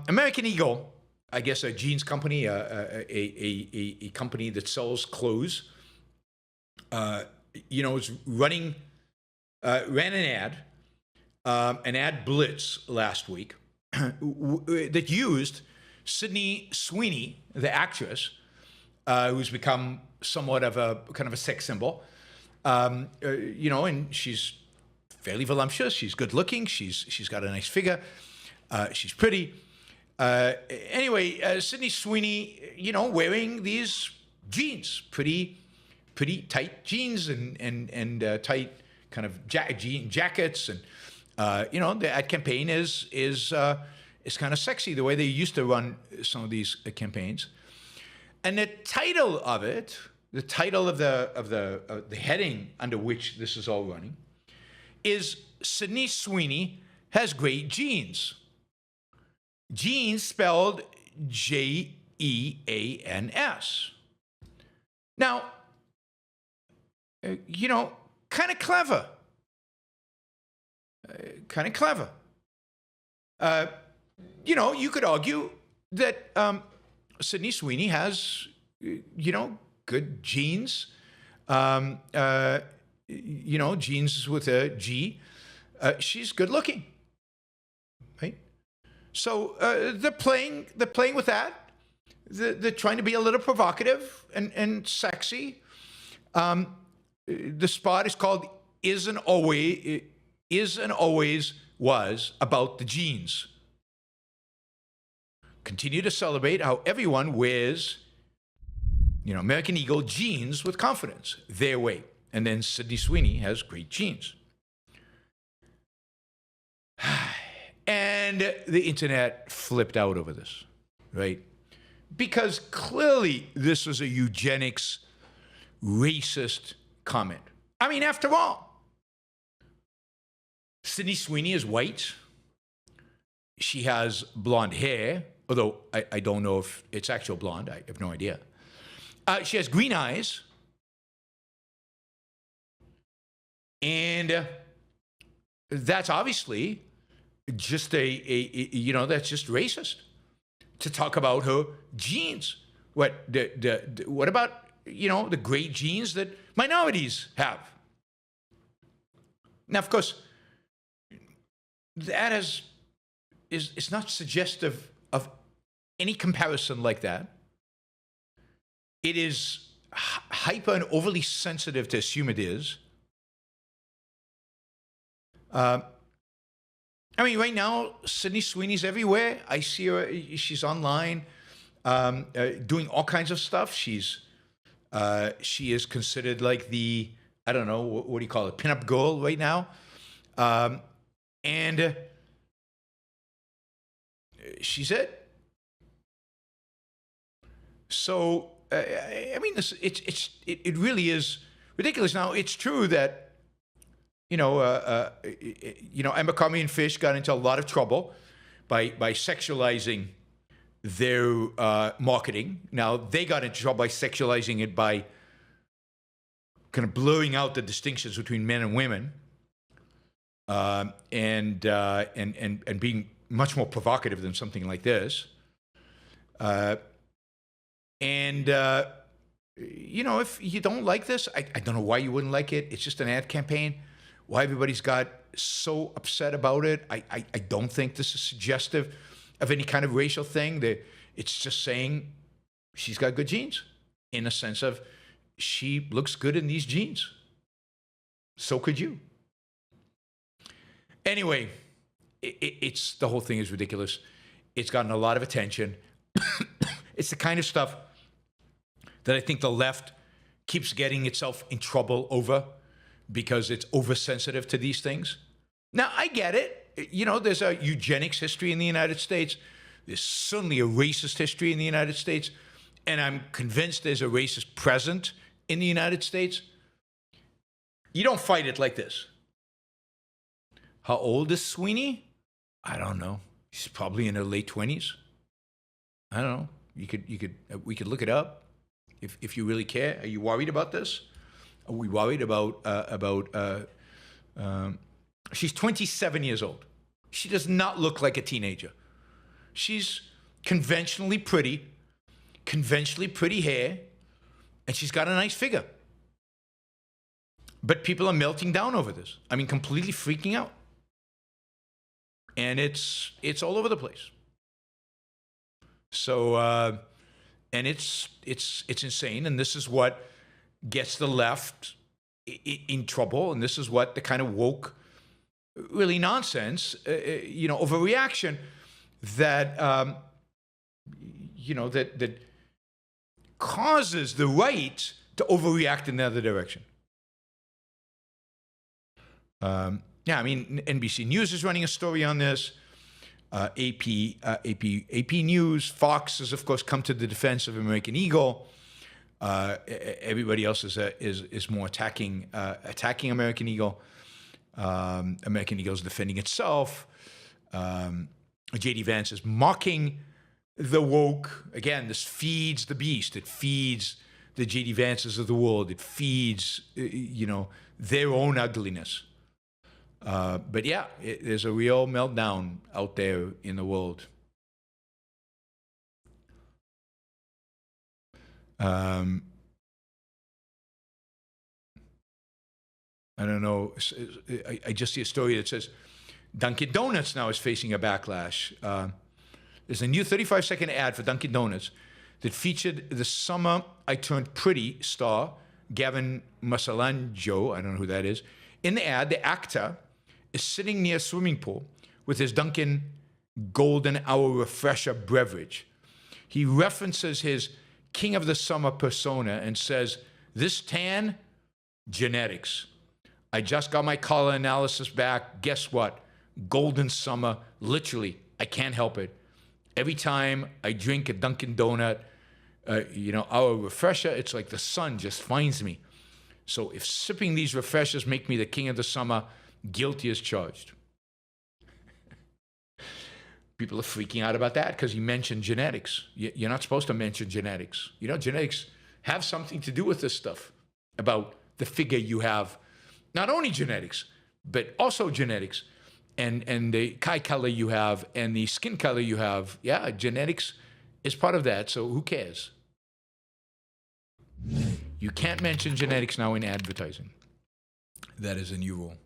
American Eagle, I guess a jeans company, a company that sells clothes, is ran an ad blitz last week that used Sydney Sweeney, the actress, who's become somewhat of a kind of a sex symbol, and she's fairly voluptuous. She's good looking. She's got a nice figure. She's pretty. Anyway, Sydney Sweeney, wearing these jeans, pretty tight jeans and tight kind of jean jackets, and the ad campaign is kind of sexy the way they used to run some of these campaigns. And the title of it, the title of the heading under which this is all running, is Sydney Sweeney Has Great Jeans. Jeans spelled Jeans. Now, kind of clever. You could argue that Sydney Sweeney has, good jeans. Jeans with a G. She's good looking, right? So they're playing with that. They're trying to be a little provocative and sexy. The spot is called "Is and Always Was About the Jeans." Continue to celebrate how everyone wears, American Eagle jeans with confidence, their way. And then Sydney Sweeney has great jeans. And the internet flipped out over this, right? Because clearly this was a eugenics, racist comment. I mean, after all, Sydney Sweeney is white. She has blonde hair, although I don't know if it's actual blonde. I have no idea. She has green eyes. And that's obviously just that's just racist to talk about her jeans. What about, the great jeans that minorities have? Now, of course, that is not suggestive of any comparison like that. It is hyper and overly sensitive to assume it is. Right now, Sydney Sweeney's everywhere. I see her. She's online, doing all kinds of stuff. She is considered like the, I don't know, what do you call it, pinup girl right now. And she's it. So, it really is ridiculous. Now, it's true that, Abercrombie and Fish got into a lot of trouble by sexualizing their marketing. Now, they got into trouble by sexualizing it by kind of blurring out the distinctions between men and women, and being much more provocative than something like this. If you don't like this, I don't know why you wouldn't like it. It's just an ad campaign. Why everybody's got so upset about it, I don't think this is suggestive of any kind of racial thing. It's just saying she's got good jeans, in a sense of she looks good in these jeans. So could you. Anyway, it's the whole thing is ridiculous. It's gotten a lot of attention. It's the kind of stuff that I think the left keeps getting itself in trouble over, because it's oversensitive to these things. Now, I get it. There's a eugenics history in the United States. There's certainly a racist history in the United States. And I'm convinced there's a racist present in the United States. You don't fight it like this. How old is Sweeney? I don't know. She's probably in her late 20s. I don't know. We could look it up if you really care. Are you worried about this? Are we worried about she's 27 years old. She does not look like a teenager. She's conventionally pretty hair, and she's got a nice figure. But people are melting down over this. I mean, completely freaking out. And it's all over the place. So, and it's insane. And this is what gets the left in trouble. And this is what the kind of woke, really nonsense, overreaction that, that causes the right to overreact in the other direction. NBC News is running a story on this. AP News, Fox has of course come to the defense of American Eagle. Everybody else is more attacking American Eagle. American Eagle is defending itself. J.D. Vance is mocking the woke. Again, this feeds the beast. It feeds the J.D. Vances of the world. It feeds their own ugliness. But yeah, there's a real meltdown out there in the world. I don't know. I just see a story that says Dunkin' Donuts now is facing a backlash. There's a new 35-second ad for Dunkin' Donuts that featured the Summer I Turned Pretty star, Gavin Masalanjo. I don't know who that is. In the ad, the actor is sitting near a swimming pool with his Dunkin' Golden Hour Refresher beverage. He references his King of the Summer persona and says, "This tan, genetics. I just got my color analysis back. Guess what? Golden summer, literally, I can't help it. Every time I drink a Dunkin' Donut, our refresher, it's like the sun just finds me. So if sipping these refreshers make me the king of the summer, guilty as charged." People are freaking out about that because he mentioned genetics. You're not supposed to mention genetics. Genetics have something to do with this stuff about the figure you have. Not only genetics, but also genetics. And the eye color you have and the skin color you have. Yeah, genetics is part of that, so who cares? You can't mention genetics now in advertising. That is a new rule.